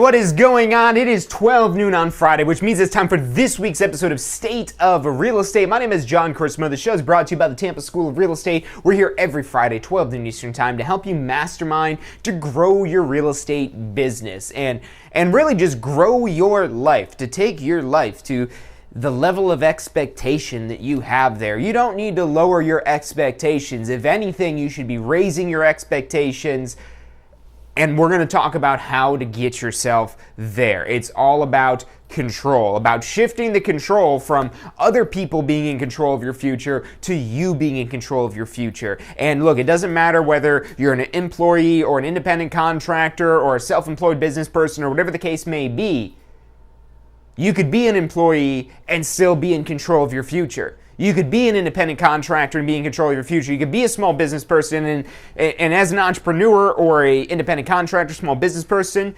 What is going on? It is 12 noon on Friday, which means it's time for this week's episode of State of Real Estate. My name is John Christmo. The show is brought to you by the Tampa School of Real Estate. We're here every Friday, 12 noon Eastern Time, to help you mastermind to grow your real estate business and really just grow your life, to take your life to the level of expectation that you have there. You don't need to lower your expectations. If anything, you should be raising your expectations. And we're going to talk about how to get yourself there. It's all about control, about shifting the control from other people being in control of your future to you being in control of your future. And look, it doesn't matter whether you're an employee or an independent contractor or a self-employed business person or whatever the case may be. You could be an employee and still be in control of your future. You could be an independent contractor and be in control of your future. You could be a small business person and as an entrepreneur or a independent contractor, small business person,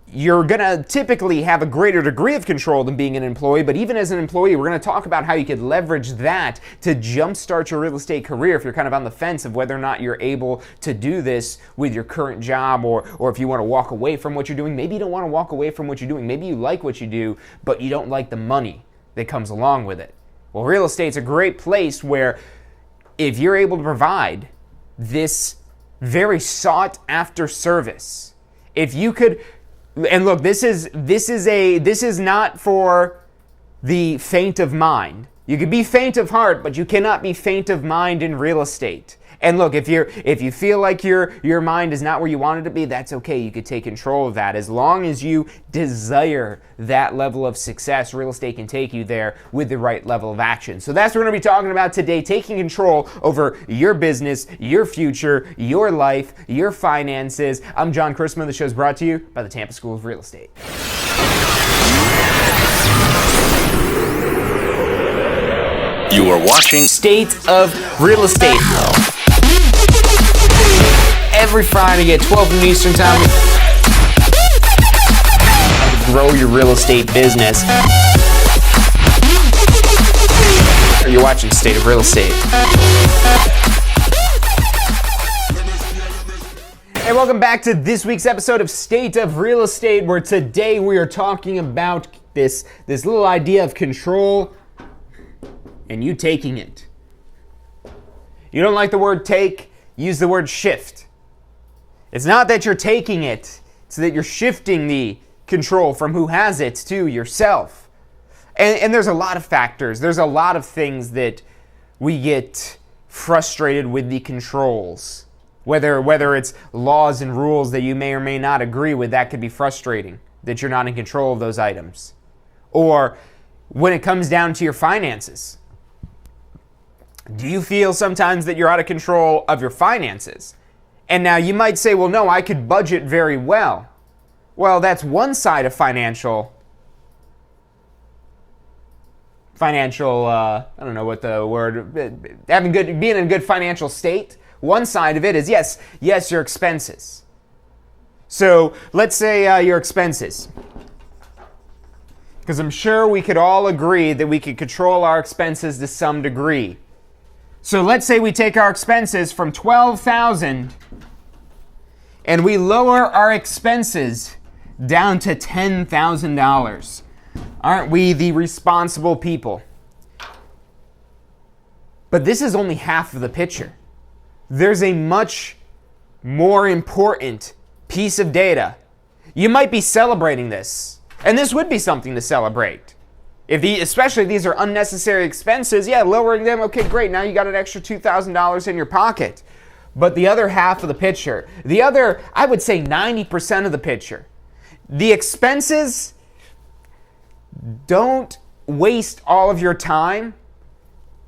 you're going to typically have a greater degree of control than being an employee. But even as an employee, we're going to talk about how you could leverage that to jumpstart your real estate career if you're kind of on the fence of whether or not you're able to do this with your current job, or if you want to walk away from what you're doing. Maybe you don't want to walk away from what you're doing. Maybe you like what you do, but you don't like the money that comes along with it. Well, real estate's a great place where if you're able to provide this very sought after service, if you could, and look, this is not for the faint of mind. You could be faint of heart, but you cannot be faint of mind in real estate. And look, if you feel like your mind is not where you want it to be, that's okay. You could take control of that. As long as you desire that level of success, real estate can take you there with the right level of action. So that's what we're going to be talking about today, taking control over your business, your future, your life, your finances. I'm John Christmo. The show is brought to you by the Tampa School of Real Estate. You are watching State of Real Estate. Every Friday at 12 noon Eastern Time. Grow your real estate business. You're watching State of Real Estate. Hey, welcome back to this week's episode of State of Real Estate, where today we are talking about this little idea of control and you taking it. You don't like the word take, use the word shift. It's not that you're taking it, it's that you're shifting the control from who has it to yourself. And there's a lot of factors. There's a lot of things that we get frustrated with the controls. Whether it's laws and rules that you may or may not agree with, that could be frustrating, that you're not in control of those items. Or when it comes down to your finances. Do you feel sometimes that you're out of control of your finances? And now you might say, well, no, I could budget very well. Well, that's one side of financial, I don't know what the word, being in a good financial state. One side of it is, yes, your expenses. So let's say your expenses. Because I'm sure we could all agree that we could control our expenses to some degree. So let's say we take our expenses from $12,000 and we lower our expenses down to $10,000. Aren't we the responsible people? But this is only half of the picture. There's a much more important piece of data. You might be celebrating this, and this would be something to celebrate. Especially if these are unnecessary expenses, lowering them, okay, great, now you got an extra $2,000 in your pocket. But the other half of the picture, I would say 90% of the picture, the expenses, don't waste all of your time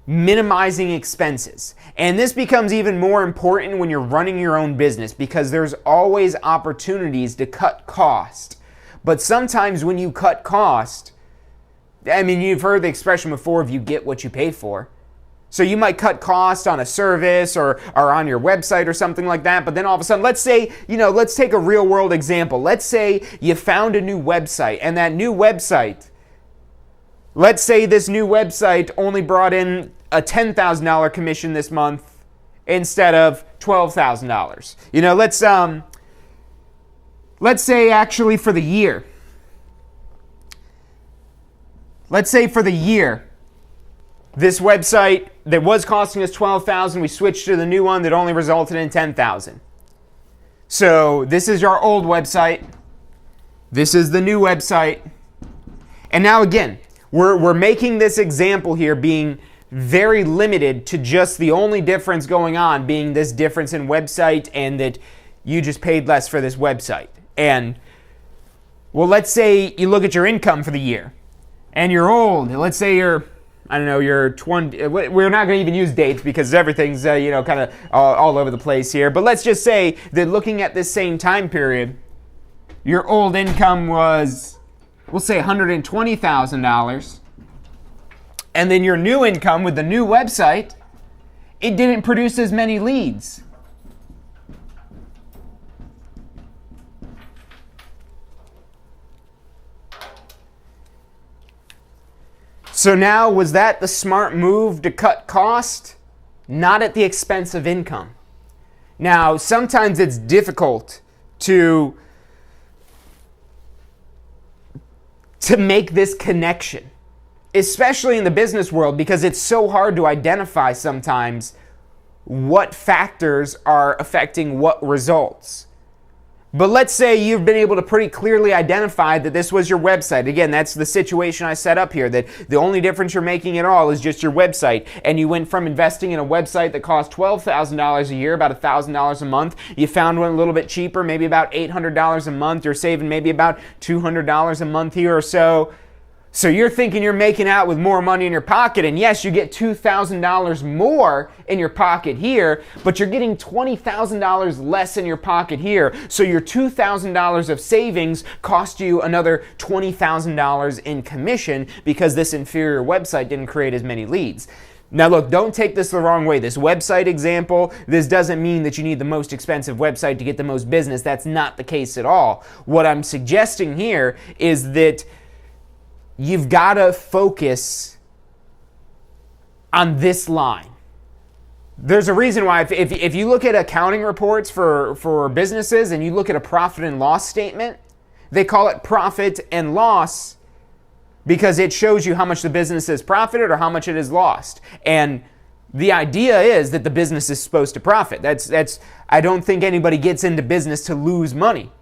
minimizing expenses. And this becomes even more important when you're running your own business, because there's always opportunities to cut cost. But sometimes when you cut cost, you've heard the expression before, if you get what you pay for. So you might cut cost on a service or on your website or something like that, but then all of a sudden, let's take a real world example. Let's say you found a new website, and that new website, let's say this new website only brought in a $10,000 commission this month instead of $12,000. let's say actually for the year. Let's say for the year, this website that was costing us $12,000, we switched to the new one that only resulted in $10,000. So this is our old website. This is the new website. And now again, we're making this example here being very limited to just the only difference going on being this difference in website and that you just paid less for this website. And, well, let's say you look at your income for the year and you're old. Let's say you're 20. We're not going to even use dates because everything's, kind of all over the place here. But let's just say that looking at this same time period, your old income was, we'll say $120,000. And then your new income with the new website, it didn't produce as many leads. So now, was that the smart move to cut cost? Not at the expense of income. Now, sometimes it's difficult to make this connection, especially in the business world, because it's so hard to identify sometimes what factors are affecting what results. But let's say you've been able to pretty clearly identify that this was your website. Again, that's the situation I set up here, that the only difference you're making at all is just your website. And you went from investing in a website that cost $12,000 a year, about $1,000 a month. You found one a little bit cheaper, maybe about $800 a month. You're saving maybe about $200 a month here or so. So you're thinking you're making out with more money in your pocket, and yes, you get $2,000 more in your pocket here, but you're getting $20,000 less in your pocket here. So your $2,000 of savings cost you another $20,000 in commission because this inferior website didn't create as many leads. Now look, don't take this the wrong way. This website example, this doesn't mean that you need the most expensive website to get the most business. That's not the case at all. What I'm suggesting here is that you've got to focus on this line. There's a reason why if you look at accounting reports for businesses and you look at a profit and loss statement, they call it profit and loss because it shows you how much the business has profited or how much it has lost. And the idea is that the business is supposed to profit. That's I don't think anybody gets into business to lose money.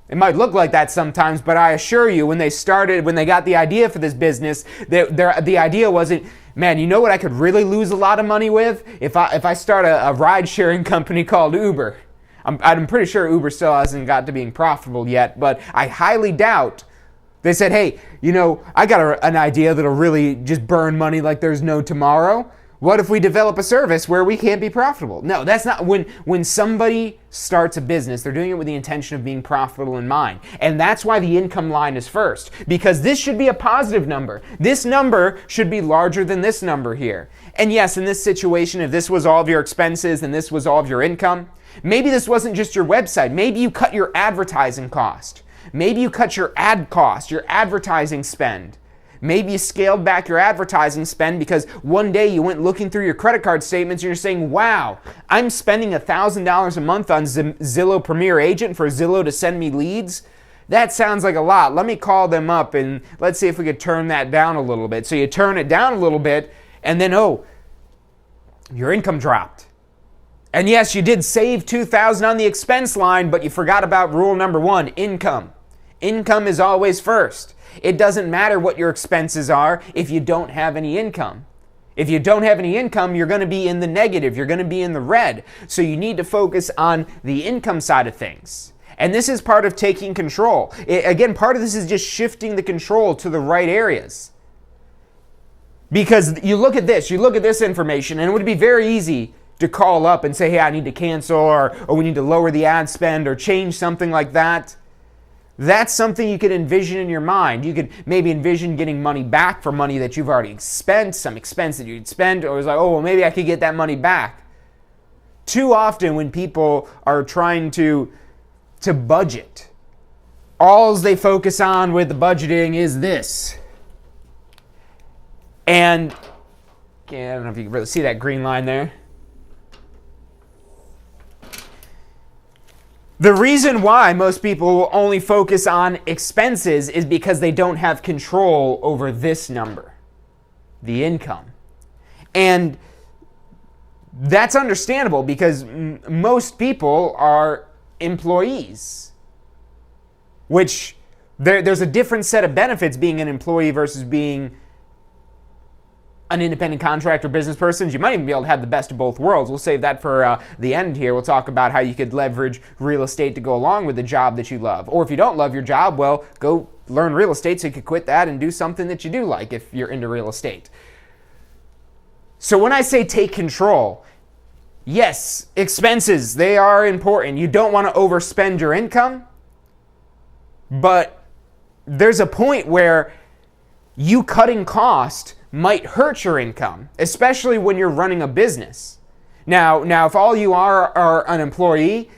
It might look like that sometimes, but I assure you, when they got the idea for this business, the idea wasn't, man, you know what I could really lose a lot of money with? If I start a ride-sharing company called Uber. I'm pretty sure Uber still hasn't got to being profitable yet, but I highly doubt. They said, hey, I got an idea that'll really just burn money like there's no tomorrow. What if we develop a service where we can't be profitable? No, that's not. When somebody starts a business, they're doing it with the intention of being profitable in mind. And that's why the income line is first. Because this should be a positive number. This number should be larger than this number here. And yes, in this situation, if this was all of your expenses and this was all of your income, maybe this wasn't just your website. Maybe you cut your advertising cost. Maybe you cut your ad cost, your advertising spend. Maybe you scaled back your advertising spend because one day you went looking through your credit card statements and you're saying, wow, I'm spending $1,000 a month on Zillow Premier Agent for Zillow to send me leads. That sounds like a lot. Let me call them up and let's see if we could turn that down a little bit. So you turn it down a little bit and then, your income dropped. And yes, you did save $2,000 on the expense line, but you forgot about rule number one, income. Income is always first. It doesn't matter what your expenses are if you don't have any income. If you don't have any income, you're going to be in the negative. You're going to be in the red. So you need to focus on the income side of things. And this is part of taking control. Again, part of this is just shifting the control to the right areas. Because you look at this information, and it would be very easy to call up and say, hey, I need to cancel, or we need to lower the ad spend, or change something like that. That's something you could envision in your mind. You could maybe envision getting money back for money that you've already spent, some expense that you'd spend, or it's like, maybe I could get that money back. Too often when people are trying to budget, all they focus on with the budgeting is this. And I don't know if you can really see that green line there. The reason why most people only focus on expenses is because they don't have control over this number, the income. And that's understandable because most people are employees, which there's a different set of benefits being an employee versus being an independent contractor business person. You might even be able to have the best of both worlds. We'll save that for the end here. We'll talk about how you could leverage real estate to go along with the job that you love. Or if you don't love your job, well, go learn real estate so you could quit that and do something that you do like if you're into real estate. So when I say take control, yes, expenses, they are important. You don't want to overspend your income, but there's a point where you cutting cost might hurt your income, especially when you're running a business. Now, if all you are an employee,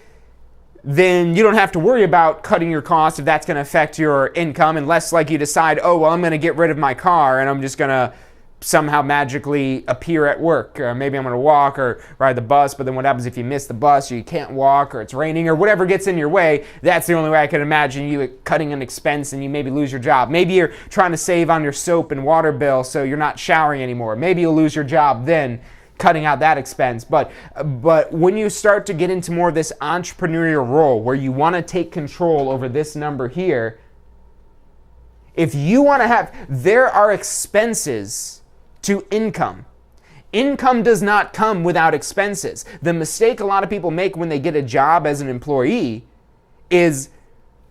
then you don't have to worry about cutting your costs if that's going to affect your income, unless like you decide, oh, well, I'm going to get rid of my car and I'm just going to somehow magically appear at work. Maybe I'm going to walk or ride the bus, but then what happens if you miss the bus or you can't walk or it's raining or whatever gets in your way? That's the only way I can imagine you cutting an expense and you maybe lose your job. Maybe you're trying to save on your soap and water bill so you're not showering anymore. Maybe you'll lose your job then, cutting out that expense. But when you start to get into more of this entrepreneurial role where you want to take control over this number here, if you want to have, there are expenses to income. Income does not come without expenses. The mistake a lot of people make when they get a job as an employee is,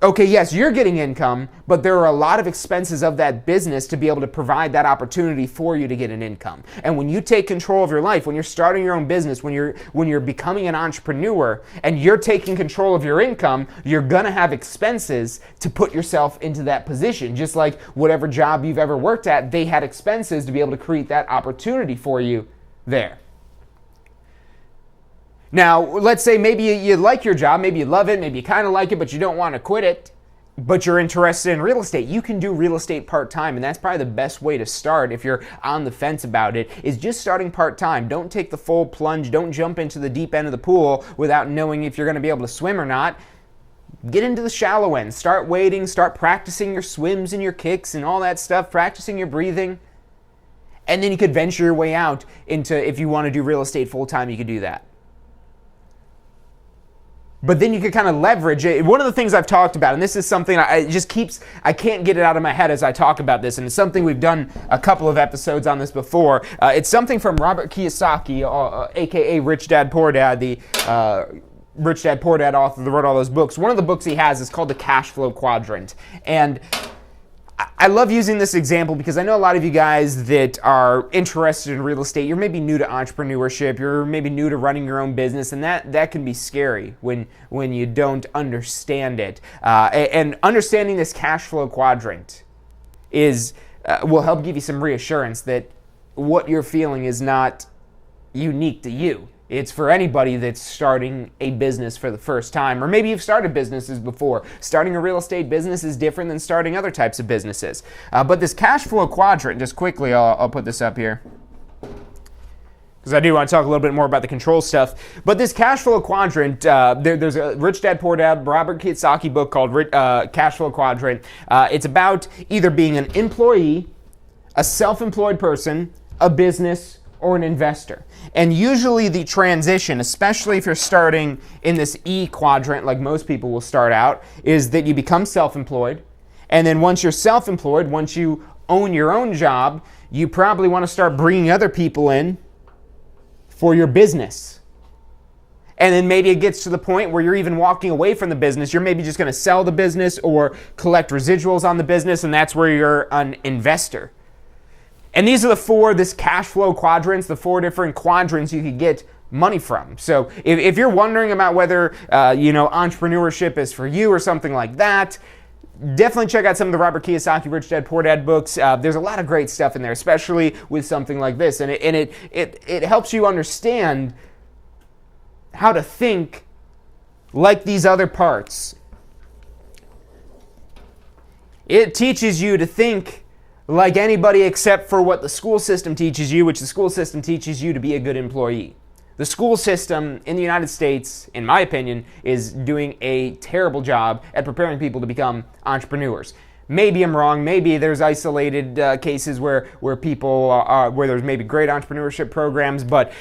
okay, yes, you're getting income, but there are a lot of expenses of that business to be able to provide that opportunity for you to get an income. And when you take control of your life, when you're starting your own business, when you're becoming an entrepreneur and you're taking control of your income, you're gonna have expenses to put yourself into that position. Just like whatever job you've ever worked at, they had expenses to be able to create that opportunity for you there. Now, let's say maybe you like your job, maybe you love it, maybe you kind of like it, but you don't want to quit it, but you're interested in real estate. You can do real estate part-time, and that's probably the best way to start if you're on the fence about it, is just starting part-time. Don't take the full plunge. Don't jump into the deep end of the pool without knowing if you're going to be able to swim or not. Get into the shallow end. Start wading, start practicing your swims and your kicks and all that stuff, practicing your breathing, and then you could venture your way out into, if you want to do real estate full-time, you could do that. But then you could kind of leverage it. One of the things I've talked about, and this is something I can't get it out of my head as I talk about this, and it's something we've done a couple of episodes on this before. It's something from Robert Kiyosaki, aka Rich Dad Poor Dad, the Rich Dad Poor Dad author that wrote all those books. One of the books he has is called The Cash Flow Quadrant. And I love using this example because I know a lot of you guys that are interested in real estate, you're maybe new to entrepreneurship, you're maybe new to running your own business, and that can be scary when you don't understand it. And understanding this cash flow quadrant will help give you some reassurance that what you're feeling is not unique to you. It's for anybody that's starting a business for the first time, or maybe you've started businesses before. Starting a real estate business is different than starting other types of businesses. But this cash flow quadrant, just quickly, I'll put this up here, because I do want to talk a little bit more about the control stuff. But this cash flow quadrant, there's a Rich Dad Poor Dad, Robert Kiyosaki book called Cash Flow Quadrant. It's about either being an employee, a self-employed person, a business, or an investor. And usually the transition, especially if you're starting in this E quadrant like most people will start out, is that you become self-employed. And then once you're self-employed, once you own your own job, you probably want to start bringing other people in for your business. And then maybe it gets to the point where you're even walking away from the business. You're maybe just going to sell the business or collect residuals on the business, and that's where you're an investor. And these are this cash flow quadrants, the 4 different quadrants you could get money from. So if you're wondering about whether, entrepreneurship is for you or something like that, definitely check out some of the Robert Kiyosaki, Rich Dad Poor Dad books. There's a lot of great stuff in there, especially with something like this. And it helps you understand how to think like these other parts. It teaches you to think like anybody except for what the school system teaches you, which the school system teaches you to be a good employee. The school system in the United States, in my opinion, is doing a terrible job at preparing people to become entrepreneurs. Maybe I'm wrong. Maybe there's isolated cases where people where there's maybe great entrepreneurship programs, but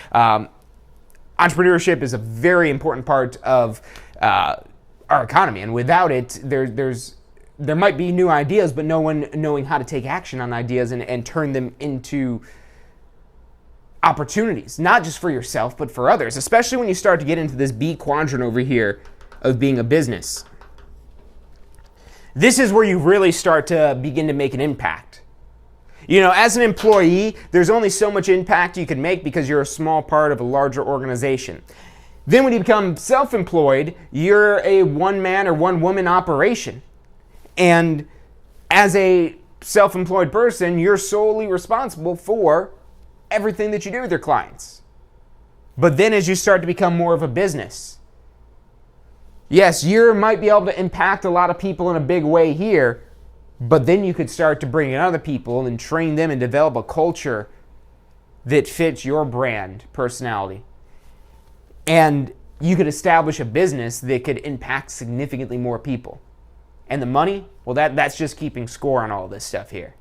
entrepreneurship is a very important part of our economy, and without it, there might be new ideas, but no one knowing how to take action on ideas and turn them into opportunities, not just for yourself, but for others, especially when you start to get into this B quadrant over here of being a business. This is where you really start to begin to make an impact. You know, as an employee, there's only so much impact you can make because you're a small part of a larger organization. Then when you become self-employed, you're a one-man or one-woman operation. And as a self-employed person, you're solely responsible for everything that you do with your clients. But then as you start to become more of a business, yes, you might be able to impact a lot of people in a big way here, but then you could start to bring in other people and train them and develop a culture that fits your brand personality. And you could establish a business that could impact significantly more people. And the money, well, that's just keeping score on all this stuff here.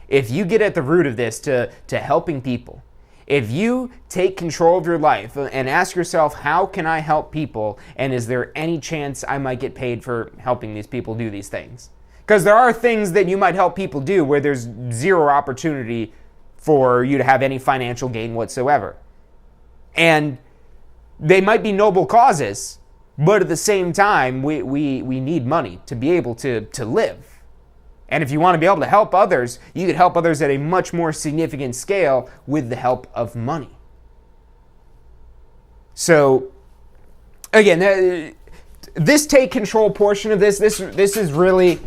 If you get at the root of this to helping people, if you take control of your life and ask yourself, how can I help people? And is there any chance I might get paid for helping these people do these things? Because there are things that you might help people do where there's zero opportunity for you to have any financial gain whatsoever. And they might be noble causes, but at the same time, we need money to be able to live. And if you want to be able to help others, you could help others at a much more significant scale with the help of money. So, again, this take control portion of this is really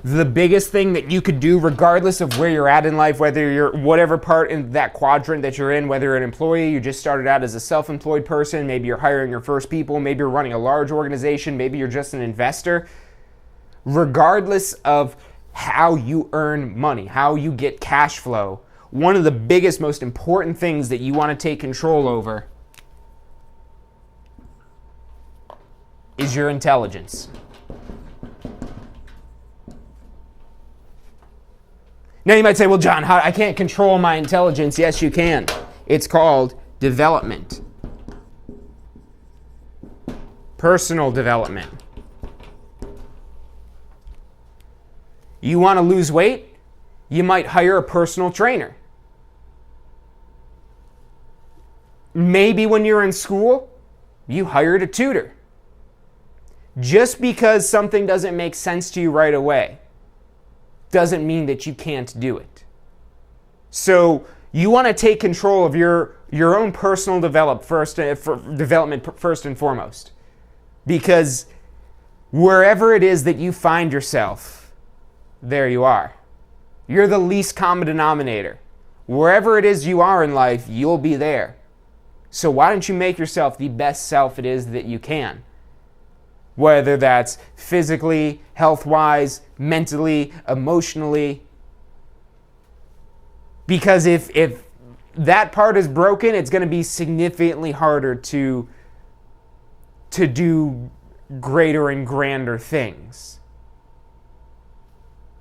the biggest thing that you could do regardless of where you're at in life, whether you're whatever part in that quadrant that you're in, whether you're an employee, you just started out as a self-employed person, maybe you're hiring your first people, maybe you're running a large organization, maybe you're just an investor. Regardless of how you earn money, how you get cash flow, one of the biggest, most important things that you want to take control over is your intelligence. Now you might say, well, John, I can't control my intelligence. Yes, you can. It's called development. Personal development. You want to lose weight? You might hire a personal trainer. Maybe when you're in school, you hired a tutor. Just because something doesn't make sense to you right away doesn't mean that you can't do it. So you want to take control of your own personal development first and foremost. Because wherever it is that you find yourself, there you are. You're the least common denominator. Wherever it is you are in life, you'll be there. So why don't you make yourself the best self it is that you can? Whether that's physically, health-wise, mentally, emotionally. Because if that part is broken, it's going to be significantly harder to do greater and grander things.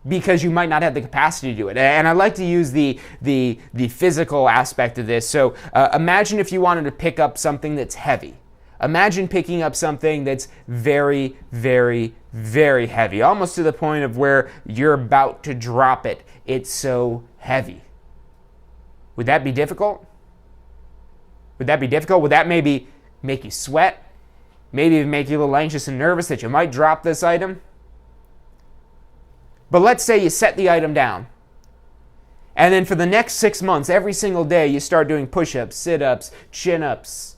Because you might not have the capacity to do it. And I like to use the physical aspect of this. So imagine if you wanted to pick up something that's heavy. Imagine picking up something that's very, very, very heavy, almost to the point of where you're about to drop it. It's so heavy. Would that be difficult? Would that be difficult? Would that maybe make you sweat? Maybe make you a little anxious and nervous that you might drop this item? But let's say you set the item down. And then for the next 6 months, every single day, you start doing push-ups, sit-ups, chin-ups.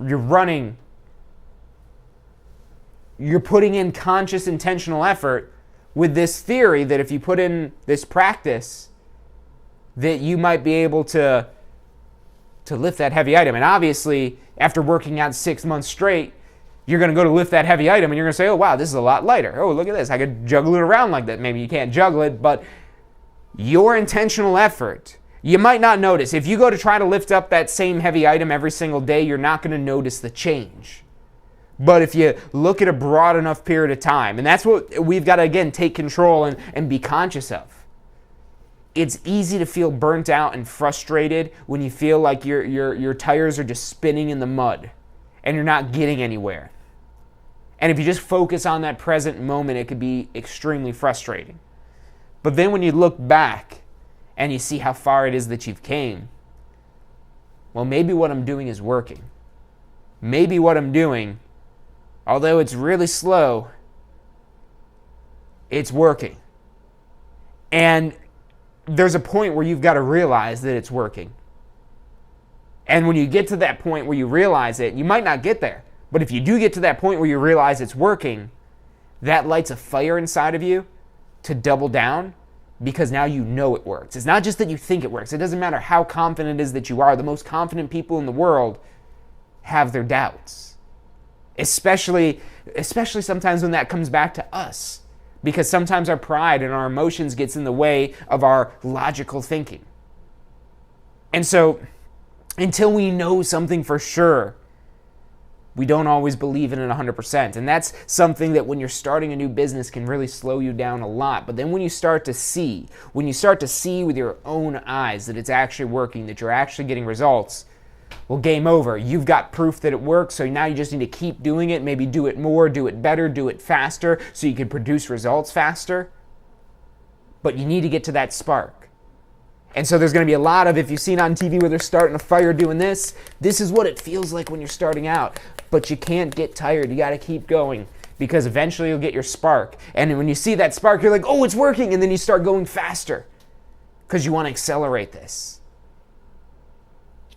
You're running. You're putting in conscious, intentional effort with this theory that if you put in this practice, that you might be able to lift that heavy item. And obviously, after working out 6 months straight, you're going to go to lift that heavy item and you're going to say, oh, wow, this is a lot lighter. Oh, look at this. I could juggle it around like that. Maybe you can't juggle it, but your intentional effort, You might not notice. If you go to try to lift up that same heavy item every single day, you're not going to notice the change. But if you look at a broad enough period of time, and that's what we've got to, again, take control and be conscious of. It's easy to feel burnt out and frustrated when you feel like your tires are just spinning in the mud and you're not getting anywhere. And if you just focus on that present moment, it could be extremely frustrating. But then when you look back and you see how far it is that you've came, well, maybe what I'm doing is working. Maybe what I'm doing, although it's really slow, it's working. And there's a point where you've got to realize that it's working. And when you get to that point where you realize it, you might not get there. But if you do get to that point where you realize it's working, that lights a fire inside of you to double down, because now you know it works. It's not just that you think it works. It doesn't matter how confident it is that you are. The most confident people in the world have their doubts. Especially sometimes when that comes back to us. Because sometimes our pride and our emotions gets in the way of our logical thinking. And so, until we know something for sure, we don't always believe in it 100%. And that's something that when you're starting a new business can really slow you down a lot. But then when you start to see with your own eyes that it's actually working, that you're actually getting results, well, game over. You've got proof that it works, so now you just need to keep doing it, maybe do it more, do it better, do it faster, so you can produce results faster. But you need to get to that spark. And so there's going to be a lot of, if you've seen on TV where they're starting a fire doing this is what it feels like when you're starting out. But you can't get tired. You got to keep going, because eventually you'll get your spark. And when you see that spark, you're like, oh, it's working. And then you start going faster because you want to accelerate this.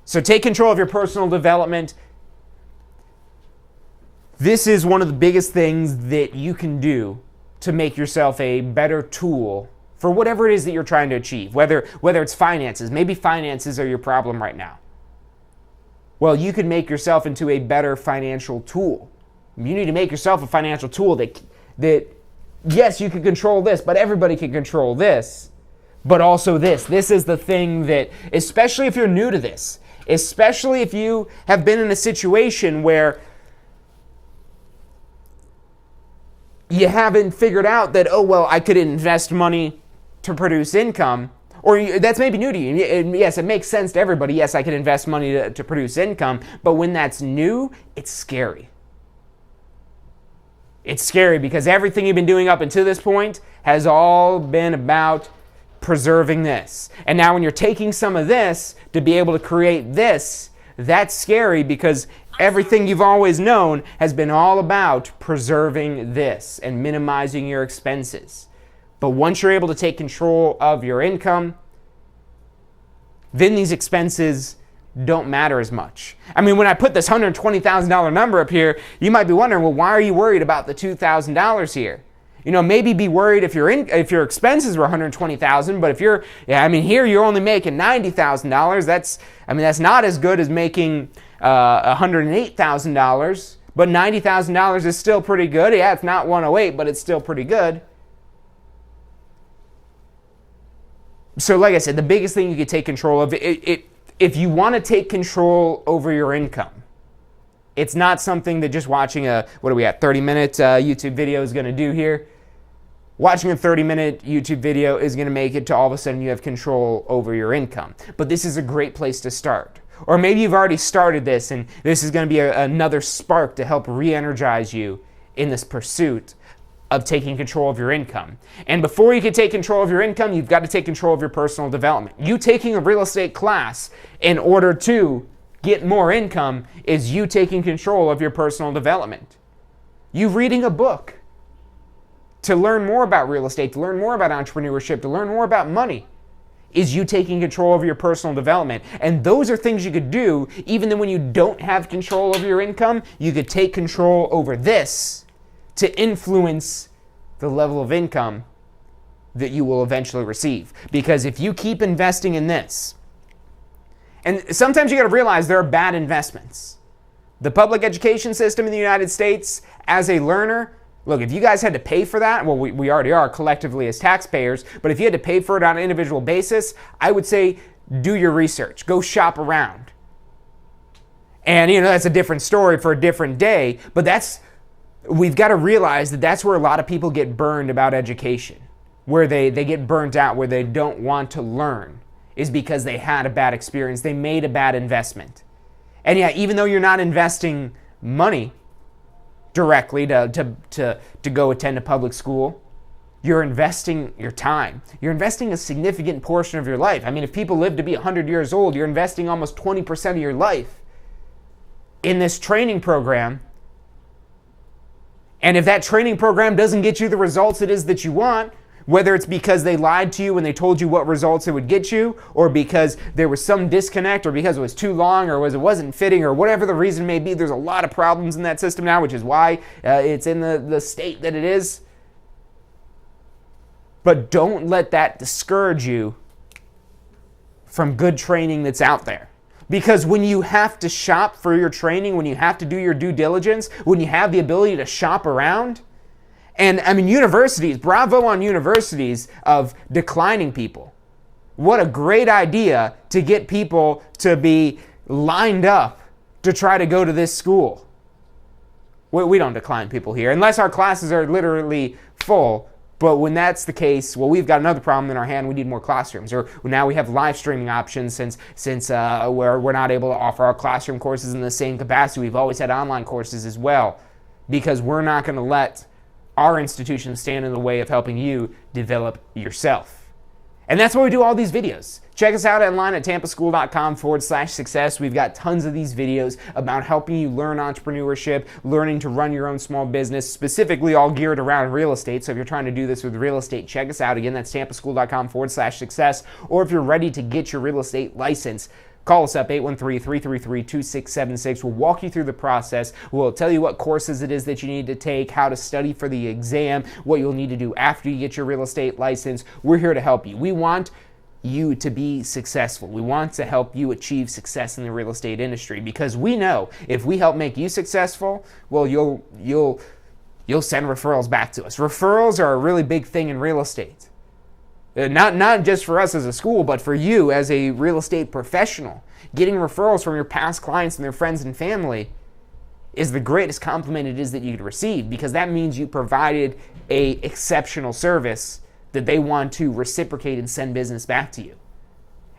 So take control of your personal development. This is one of the biggest things that you can do to make yourself a better tool for whatever it is that you're trying to achieve, whether it's finances. Maybe finances are your problem right now. Well, you could make yourself into a better financial tool. You need to make yourself a financial tool that yes, you can control this, but everybody can control this, but also this. This is the thing that, especially if you're new to this, especially if you have been in a situation where you haven't figured out that, oh, well, I could invest money to produce income, or that's maybe new to you. Yes, it makes sense to everybody. Yes, I can invest money to produce income, but when that's new, it's scary. It's scary because everything you've been doing up until this point has all been about preserving this. And now when you're taking some of this to be able to create this, that's scary because everything you've always known has been all about preserving this and minimizing your expenses. But once you're able to take control of your income, then these expenses don't matter as much. I mean, when I put this $120,000 number up here, you might be wondering, well, why are you worried about the $2,000 here? You know, maybe be worried if your expenses were $120,000, but if here you're only making $90,000. That's not as good as making $108,000, but $90,000 is still pretty good. Yeah, it's not 108, but it's still pretty good. So like I said, the biggest thing you could take control of, if you want to take control over your income, it's not something that just watching 30-minute YouTube video is going to do here. Watching a 30-minute YouTube video is going to make it to all of a sudden you have control over your income. But this is a great place to start. Or maybe you've already started this and this is going to be another spark to help re-energize you in this pursuit of taking control of your income. And before you can take control of your income, you've got to take control of your personal development. You taking a real estate class in order to get more income is you taking control of your personal development. You reading a book to learn more about real estate, to learn more about entrepreneurship, to learn more about money is you taking control of your personal development. And those are things you could do even then when you don't have control over your income. You could take control over this to influence the level of income that you will eventually receive. Because if you keep investing in this, and sometimes you got to realize there are bad investments. The public education system in the United States, as a learner, look, if you guys had to pay for that, well, we already are collectively as taxpayers, but if you had to pay for it on an individual basis, I would say do your research, go shop around. And, that's a different story for a different day, but we've got to realize that that's where a lot of people get burned about education, where they get burnt out, where they don't want to learn, is because they had a bad experience. They made a bad investment. And yeah, even though you're not investing money directly to go attend a public school, you're investing your time. You're investing a significant portion of your life. I mean, if people live to be 100 years old, you're investing almost 20% of your life in this training program. And if that training program doesn't get you the results it is that you want, whether it's because they lied to you when they told you what results it would get you, or because there was some disconnect, or because it was too long, or it wasn't fitting, or whatever the reason may be, there's a lot of problems in that system now, which is why it's in the state that it is. But don't let that discourage you from good training that's out there. Because when you have to shop for your training, when you have to do your due diligence, when you have the ability to shop around, and I mean, universities, bravo on universities of declining people. What a great idea to get people to be lined up to try to go to this school. We don't decline people here, unless our classes are literally full. But when that's the case, well, we've got another problem in our hand. We need more classrooms. Or now we have live streaming options since we're not able to offer our classroom courses in the same capacity. We've always had online courses as well, because we're not going to let our institution stand in the way of helping you develop yourself. And that's why we do all these videos. Check us out online at tampaschool.com/success. We've got tons of these videos about helping you learn entrepreneurship, learning to run your own small business, specifically all geared around real estate. So if you're trying to do this with real estate, check us out. Again, that's tampaschool.com/success. Or if you're ready to get your real estate license, call us up, 813-333-2676. We'll walk you through the process. We'll tell you what courses it is that you need to take, how to study for the exam, what you'll need to do after you get your real estate license. We're here to help you. We want you to be successful. We want to help you achieve success in the real estate industry, because we know if we help make you successful, well, you'll send referrals back to us. Referrals are a really big thing in real estate. Not just for us as a school, but for you as a real estate professional. Getting referrals from your past clients and their friends and family is the greatest compliment it is that you could receive, because that means you provided a exceptional service that they want to reciprocate and send business back to you.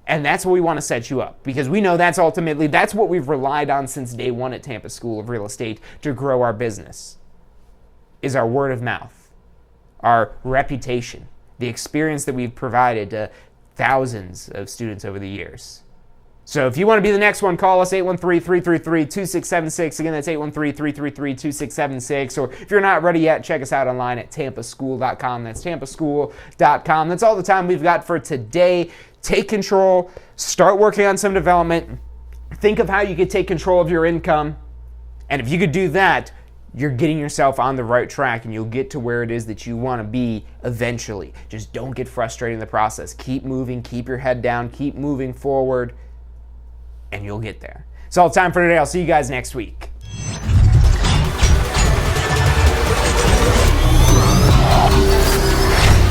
And that's what we want to set you up, because we know that's what we've relied on since day one at Tampa School of Real Estate to grow our business, is our word of mouth, our reputation, the experience that we've provided to thousands of students over the years. So if you want to be the next one, call us, 813-333-2676. Again, that's 813-333-2676. Or if you're not ready yet, check us out online at tampaschool.com. That's tampaschool.com. That's all the time we've got for today. Take control. Start working on some development. Think of how you could take control of your income. And if you could do that, you're getting yourself on the right track, and you'll get to where it is that you want to be eventually. Just don't get frustrated in the process. Keep moving, keep your head down, keep moving forward, and you'll get there. That's all the time for today. I'll see you guys next week.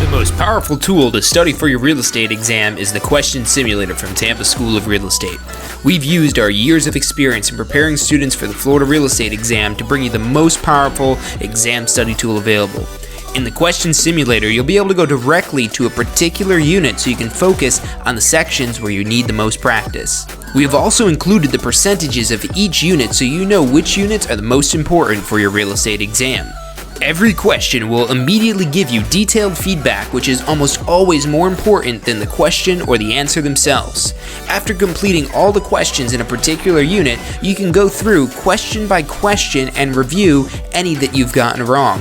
The most powerful tool to study for your real estate exam is the Question Simulator from Tampa School of Real Estate. We've used our years of experience in preparing students for the Florida real estate exam to bring you the most powerful exam study tool available. In the Question Simulator, you'll be able to go directly to a particular unit so you can focus on the sections where you need the most practice. We have also included the percentages of each unit so you know which units are the most important for your real estate exam. Every question will immediately give you detailed feedback, which is almost always more important than the question or the answer themselves. After completing all the questions in a particular unit, you can go through question by question and review any that you've gotten wrong.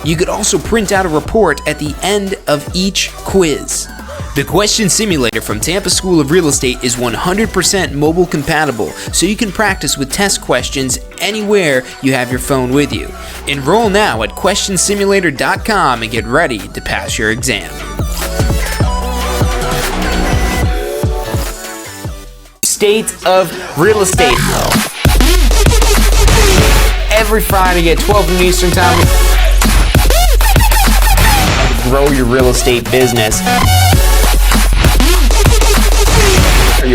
You could also print out a report at the end of each quiz. The Question Simulator from Tampa School of Real Estate is 100% mobile compatible, so you can practice with test questions anywhere you have your phone with you. Enroll now at questionsimulator.com and get ready to pass your exam. State of Real Estate. Every Friday at 12 noon Eastern Time. Grow your real estate business.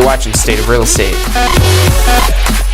watching State of Real Estate.